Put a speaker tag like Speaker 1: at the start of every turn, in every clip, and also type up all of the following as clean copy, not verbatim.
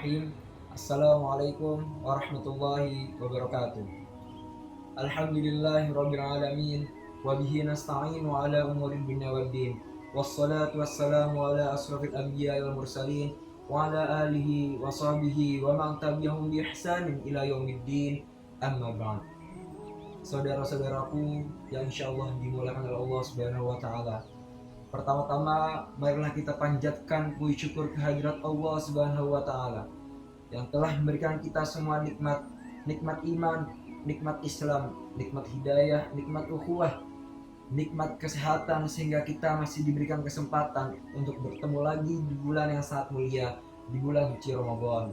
Speaker 1: Bismillahirrahmanirrahim. Assalamualaikum warahmatullahi wabarakatuh. Alhamdulillahirabbil alamin wa bihi nasta'inu ala umuri dunya waddin. Wassalatu wassalamu ala asrofil anbiya'i wal mursalin wa ala alihi wa sahbihi wa man tabi'ahum bi ihsanin ila yaumiddin. Amma ba'd. Saudara-saudaraku yang insyaallah dimuliakan oleh Allah Subhanahu wa taala. Pertama-tama, marilah kita panjatkan puji syukur kehadirat Allah Subhanahu wa taala yang telah memberikan kita semua nikmat iman, nikmat Islam, nikmat hidayah, nikmat ukhuwah, nikmat kesehatan sehingga kita masih diberikan kesempatan untuk bertemu lagi di bulan yang sangat mulia, di bulan suci Ramadan.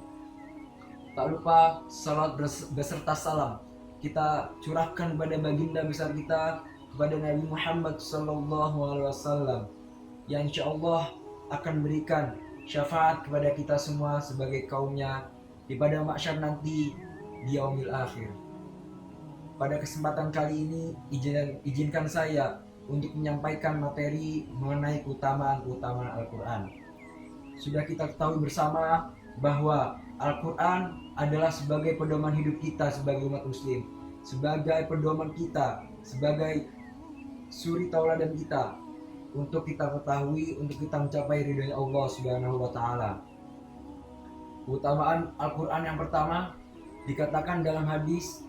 Speaker 1: Tak lupa salat beserta salam kita curahkan kepada baginda besar kita, kepada Nabi Muhammad SAW, yang insya Allah akan berikan syafaat kepada kita semua sebagai kaumnya di pada mahsyar nanti di yaumil akhir. Pada kesempatan kali ini izinkan saya untuk menyampaikan materi mengenai keutamaan Al-Quran. Sudah kita ketahui bersama bahwa Al-Quran adalah sebagai pedoman hidup kita sebagai umat muslim, sebagai pedoman kita, sebagai suri tauladan kita untuk kita ketahui, untuk kita mencapai ridhonya Allah Subhanahu wa taala. Keutamaan Al-Qur'an yang pertama dikatakan dalam hadis,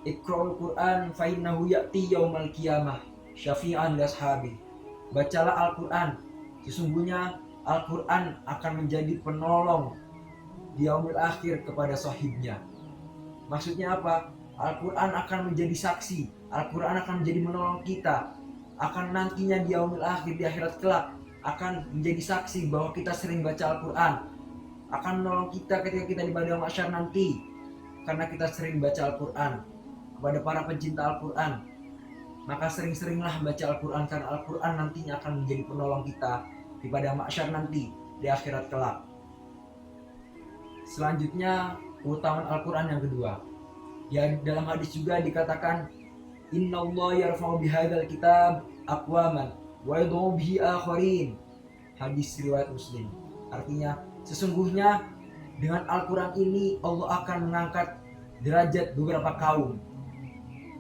Speaker 1: Iqra'ul Qur'an fa innahu ya'ti yaumal qiyamah syafi'an li ashabi. Bacalah Al-Qur'an, sesungguhnya Al-Qur'an akan menjadi penolong di yaumil akhir kepada sahibnya. Maksudnya apa? Al-Qur'an akan menjadi saksi, Al-Qur'an akan menjadi menolong kita, akan nantinya di yaumil akhir, di akhirat kelak akan menjadi saksi bahwa kita sering baca Al-Quran, akan menolong kita ketika kita di padang mahsyar nanti karena kita sering baca Al-Quran. Kepada para pencinta Al-Quran, maka sering-seringlah baca Al-Quran karena Al-Quran nantinya akan menjadi penolong kita di padang mahsyar nanti, di akhirat kelak. Selanjutnya keutamaan Al-Quran yang kedua, ya, dalam hadis juga dikatakan, Inna Allah yarfa'u bihadzal kitab aqwaman wa yad'u bihi akharin. Hadis riwayat Muslim. Artinya, sesungguhnya dengan Al-Quran ini Allah akan mengangkat derajat beberapa kaum,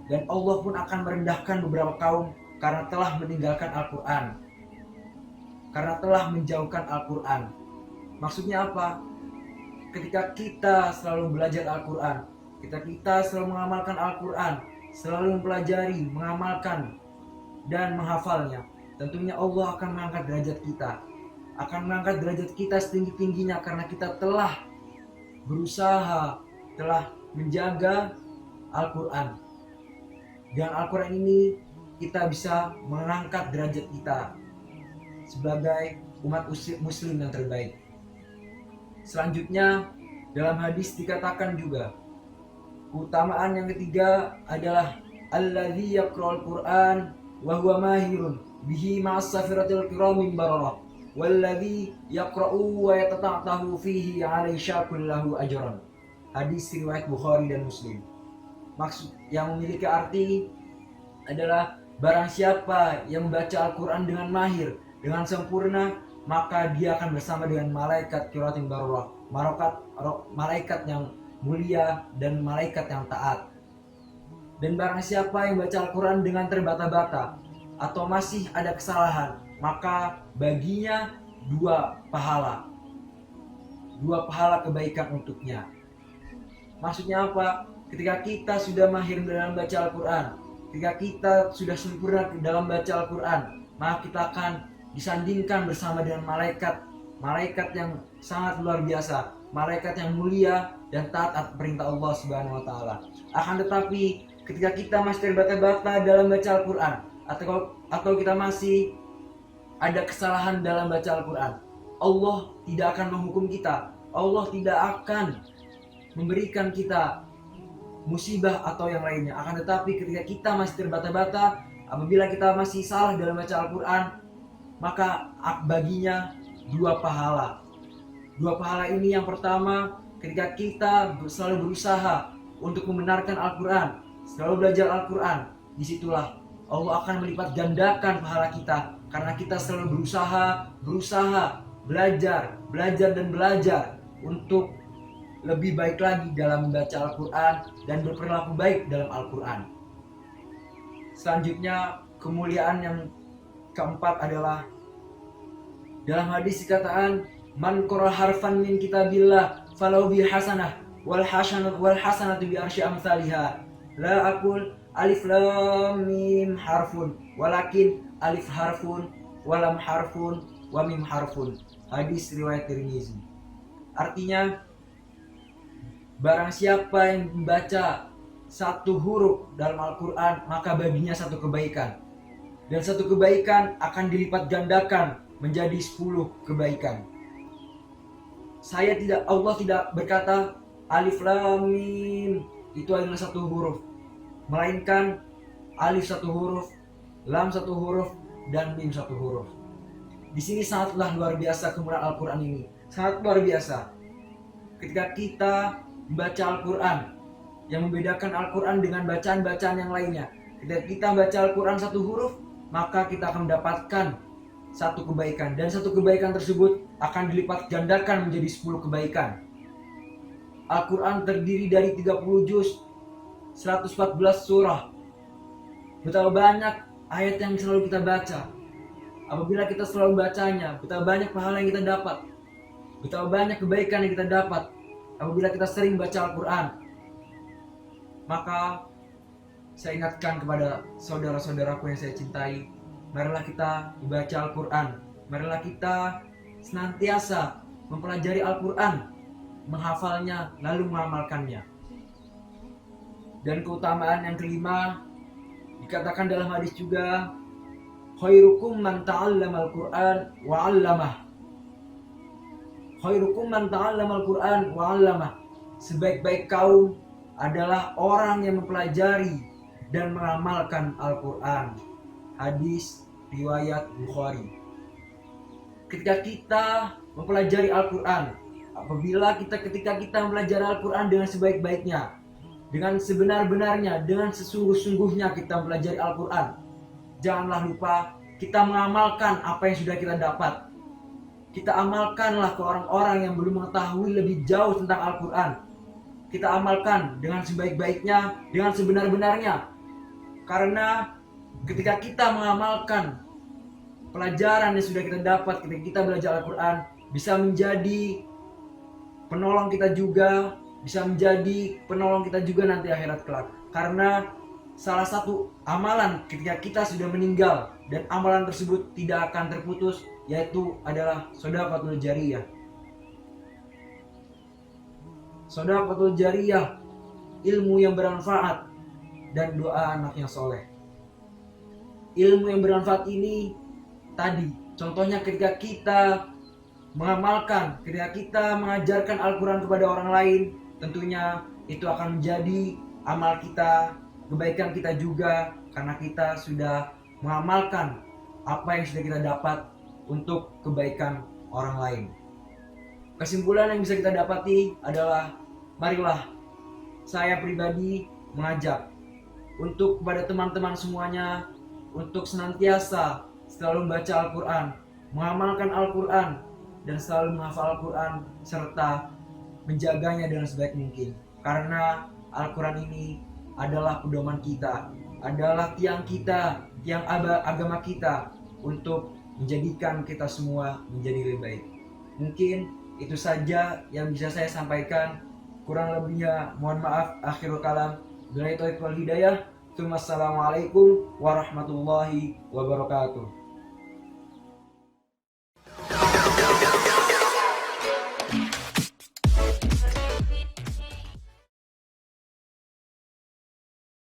Speaker 1: dan Allah pun akan merendahkan beberapa kaum karena telah meninggalkan Al-Quran, karena telah menjauhkan Al-Quran. Maksudnya apa? Ketika kita selalu belajar Al-Quran, ketika kita selalu mengamalkan Al-Quran, selalu mempelajari, mengamalkan, dan menghafalnya, tentunya Allah akan mengangkat derajat kita, akan mengangkat derajat kita setinggi-tingginya karena kita telah berusaha, telah menjaga Al-Quran. Dengan Al-Quran ini kita bisa mengangkat derajat kita sebagai umat muslim yang terbaik. Selanjutnya dalam hadis dikatakan juga, keutamaan yang ketiga adalah alladzi yaqra'ul Qur'an wa huwa mahirun bihi ma'as safiratil kiramin bararah walladzi yaqra'u wa yatata'tahu fihi 'alaihi syakul lahu ajran. Hadis riwayat Bukhari dan Muslim. Maksud yang memiliki arti adalah barang siapa yang membaca Al-Quran dengan mahir, dengan sempurna, maka dia akan bersama dengan malaikat kiratin bararah, malaikat yang mulia dan malaikat yang taat. Dan barang siapa yang baca Al-Quran dengan terbata-bata atau masih ada kesalahan, maka baginya dua pahala kebaikan untuknya. Maksudnya apa? Ketika kita sudah mahir dalam baca Al-Quran, ketika kita sudah sempurna dalam baca Al-Quran, maka kita akan disandingkan bersama dengan malaikat yang sangat luar biasa, malaikat yang mulia dan taat perintah Allah Subhanahu wa taala. Akan tetapi ketika kita masih terbata-bata dalam baca Al-Quran, atau kita masih ada kesalahan dalam baca Al-Quran, Allah tidak akan menghukum kita, Allah tidak akan memberikan kita musibah atau yang lainnya. Akan tetapi ketika kita masih terbata-bata, apabila kita masih salah dalam baca Al-Quran, maka baginya dua pahala. Dua pahala ini yang pertama, ketika kita selalu berusaha untuk membenarkan Al-Quran, selalu belajar Al-Quran, disitulah Allah akan melipat gandakan pahala kita karena kita selalu berusaha belajar dan belajar untuk lebih baik lagi dalam membaca Al-Quran dan berperilaku baik dalam Al-Quran. Selanjutnya, kemuliaan yang keempat adalah dalam hadis dikatakan, man qara harfan min kitabillah falau bi hasanah wal hasanatu bi arsy amsalha. La aqul alif lam mim harfun walakin alif harfun walam harfun wa mim harfun. Hadis riwayat Tirmizi. Artinya, barang siapa yang membaca satu huruf dalam Al-Quran, maka baginya satu kebaikan, dan satu kebaikan akan dilipat gandakan menjadi 10 kebaikan. Allah tidak berkata alif lam mim itu adalah satu huruf, melainkan alif satu huruf, lam satu huruf, dan mim satu huruf. Di sini sangatlah luar biasa kemuliaan Al-Quran ini, sangat luar biasa. Ketika kita membaca Al-Quran, yang membedakan Al-Quran dengan bacaan-bacaan yang lainnya, ketika kita baca Al-Quran satu huruf, maka kita akan mendapatkan satu kebaikan, dan satu kebaikan tersebut akan dilipat gandakan menjadi 10 kebaikan. Al-Quran terdiri dari 30 juz, 114 surah. Betapa banyak ayat yang selalu kita baca. Apabila kita selalu bacanya, betapa banyak pahala yang kita dapat, betapa banyak kebaikan yang kita dapat apabila kita sering baca Al-Quran. Maka saya ingatkan kepada saudara-saudaraku yang saya cintai, marilah kita membaca Al-Quran, marilah kita senantiasa mempelajari Al-Quran, menghafalnya lalu mengamalkannya. Dan keutamaan yang kelima, dikatakan dalam hadis juga, khairukum man ta'allama al-Qur'an wa 'allamah. Khairukum man ta'allama al-Qur'an wa 'allamah. Sebaik-baik kaum adalah orang yang mempelajari dan mengamalkan Al-Quran. Hadis riwayat Bukhari. Ketika kita mempelajari Al-Quran, ketika kita mempelajari Al-Quran dengan sebaik-baiknya, dengan sebenar-benarnya, dengan sesungguh-sungguhnya kita mempelajari Al-Quran, janganlah lupa kita mengamalkan apa yang sudah kita dapat. Kita amalkanlah ke orang-orang yang belum mengetahui lebih jauh tentang Al-Quran. Kita amalkan dengan sebaik-baiknya, dengan sebenar-benarnya. Karena ketika kita mengamalkan pelajaran yang sudah kita dapat ketika kita belajar Al-Quran, bisa menjadi penolong kita juga, nanti akhirat kelak. Karena salah satu amalan ketika kita sudah meninggal dan amalan tersebut tidak akan terputus, yaitu adalah shadaqatul jariyah. Shadaqatul jariyah, ilmu yang bermanfaat, dan doa anak yang soleh. Ilmu yang bermanfaat ini tadi, contohnya ketika kita mengamalkan, ketika kita mengajarkan Al-Quran kepada orang lain, tentunya itu akan menjadi amal kita, kebaikan kita juga, karena kita sudah mengamalkan apa yang sudah kita dapat untuk kebaikan orang lain. Kesimpulan yang bisa kita dapati adalah, marilah saya pribadi mengajak untuk kepada teman-teman semuanya untuk senantiasa selalu membaca Al-Quran, mengamalkan Al-Quran, dan selalu menghafal Al-Quran serta menjaganya dengan sebaik mungkin. Karena Al-Quran ini adalah pedoman kita, adalah tiang kita, tiang agama kita untuk menjadikan kita semua menjadi lebih baik. Mungkin itu saja yang bisa saya sampaikan. Kurang lebihnya mohon maaf. Akhirul kalam. Billahi taufiq wal hidayah. Assalamualaikum warahmatullahi wabarakatuh.